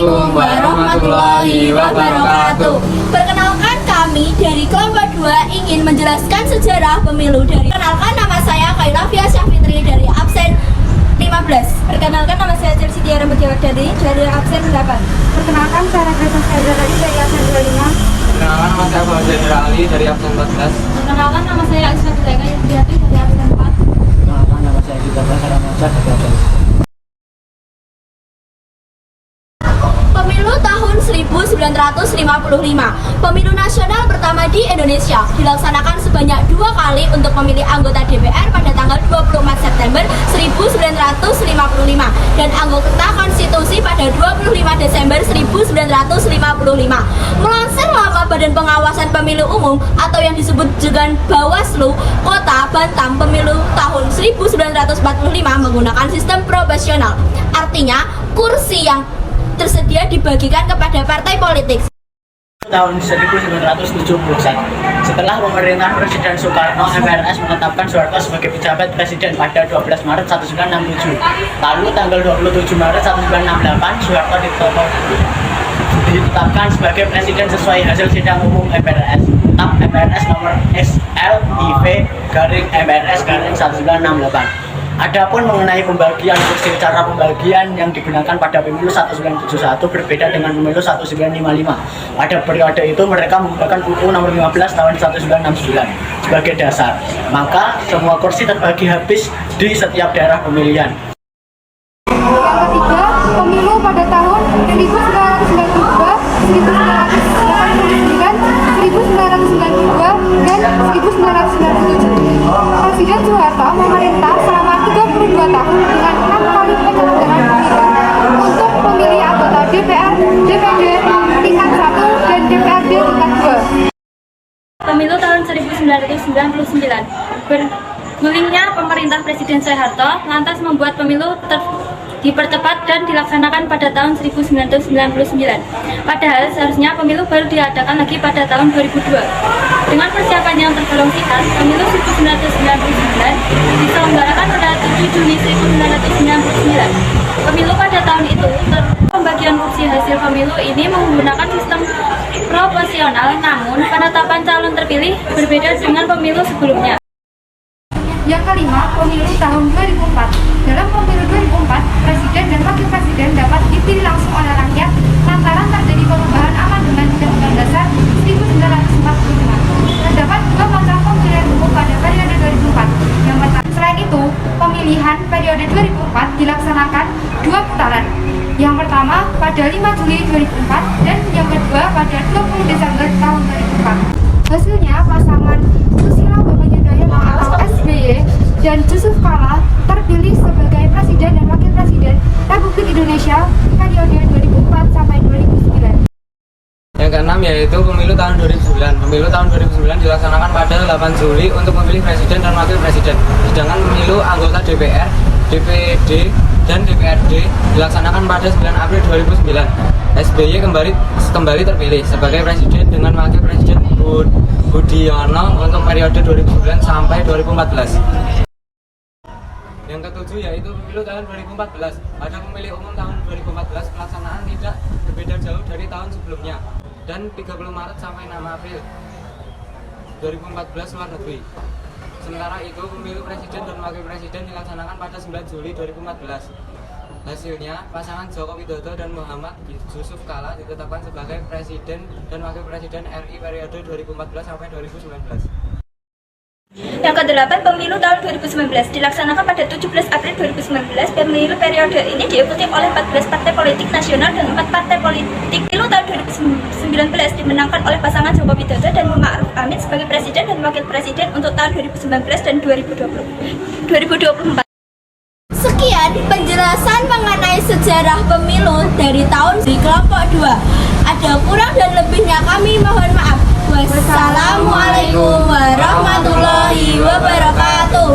Assalamualaikum warahmatullahi wabarakatuh. Perkenalkan, kami dari kelompok 2 ingin menjelaskan sejarah pemilu dari. Perkenalkan, nama saya Kailafia Syafitri dari absen 15. Perkenalkan, nama saya Chelsea Tiara Betiawat dari absen 8. Perkenalkan, saya Grace Sandra dari absen 25. Perkenalkan, nama saya Fauzan Ali dari absen 14. Perkenalkan, nama saya Aisyah Bulaika Yudhiyati dari absen 4. Perkenalkan, nama saya Gita Basaramansyah dari absen 1. Pemilu tahun 1955, pemilu nasional pertama di Indonesia, dilaksanakan sebanyak 2 kali untuk memilih anggota DPR pada tanggal 24 September 1955 dan anggota konstitusi pada 25 Desember 1955. Melansir Lama Badan Pengawasan Pemilu Umum atau yang disebut dengan Bawaslu Kota Batam, pemilu tahun 1945 menggunakan sistem proporsional. Artinya, kursi yang tersedia dibagikan kepada partai politik. Tahun 1971, setelah pemerintahan Presiden Soekarno, MPRS menetapkan Soeharto sebagai pejabat presiden pada 12 Maret 1967. Lalu tanggal 27 Maret 1968, Soeharto ditetapkan sebagai presiden sesuai hasil sidang umum MPRS. Tetap MPRS nomor SLIV-MPRS-1968. Adapun mengenai pembagian kursi, cara pembagian yang digunakan pada pemilu 1971 berbeda dengan pemilu 1955. Pada periode itu mereka menggunakan UU nomor 15 tahun 1969 sebagai dasar. Maka semua kursi terbagi habis di setiap daerah pemilihan. Yang ketiga, pemilu pada tahun 1992, 1989, 1992, dan 1997. Presiden Soeharto memerintah selama 32 tahun dengan 6 kali penyelenggaraan pemilu untuk memilih anggota DPR, DPD tingkat 1 dan DPRD tingkat 2. Pemilu tahun 1999. Bergulingnya pemerintah Presiden Soeharto lantas membuat pemilu dipercepat dan dilaksanakan pada tahun 1999. Padahal seharusnya pemilu baru diadakan lagi pada tahun 2002. Dengan persiapan yang tergolong singkat, pemilu 1999 diselenggarakan pada 7 Juni 1999. Pemilu pada tahun itu, pembagian kursi hasil pemilu ini menggunakan sistem proporsional, namun penetapan calon terpilih berbeda dengan pemilu sebelumnya. Yang kelima, pemilu tahun 2004. Dalam pemilu 2004, presiden dan wakil presiden dapat dipilih langsung oleh rakyat lantaran terjadi perubahan amandemen Undang-Undang Dasar 1945. Terdapat 2 macam pemilihan umum pada periode 2004. Yang pertama, selain itu, pemilihan periode 2004 dilaksanakan 2 putaran. Yang pertama pada 5 Juli 2004 dan yang kedua pada 20 Desember tahun 2004. Hasilnya, pasangan Susilo Bambang Yudhoyono atau SBY dan Yusuf Kala terpilih sebagai Presiden dan Wakil Presiden Republik Indonesia periode 2004 sampai 2009. Yang keenam yaitu pemilu tahun 2009. Pemilu tahun 2009 dilaksanakan pada 8 Juli untuk memilih presiden dan wakil presiden. Sedangkan pemilu anggota DPR, DPD, dan DPRD dilaksanakan pada 9 April 2009. SBY kembali terpilih sebagai presiden dengan wakil presiden Budiono untuk periode 2009 sampai 2014. Yang ketujuh yaitu pemilu tahun 2014. Pada pemilihan umum tahun 2014 pelaksanaan tidak berbeda jauh dari tahun sebelumnya dan 30 Maret sampai 6 April 2014 luar negeri. Sementara itu pemilu presiden dan wakil presiden dilaksanakan pada 9 Juli 2014. Hasilnya, pasangan Joko Widodo dan Muhammad Yusuf Kala ditetapkan sebagai presiden dan wakil presiden RI periode 2014 sampai 2019. Yang ke-8, pemilu tahun 2019 dilaksanakan pada 17 April 2019. Pemilu periode ini diikuti oleh 14 partai politik nasional dan 4 partai politik. Pemilu tahun 2019 dimenangkan oleh pasangan Joko Widodo dan Ma'ruf Amin sebagai presiden dan wakil presiden untuk tahun 2019 dan 2024. Sekian penjelasan mengenai sejarah pemilu dari tahun di kelompok 2. Ada kurang dan lebihnya kami mohon maaf. Wassalamualaikum warahmatullahi wabarakatuh.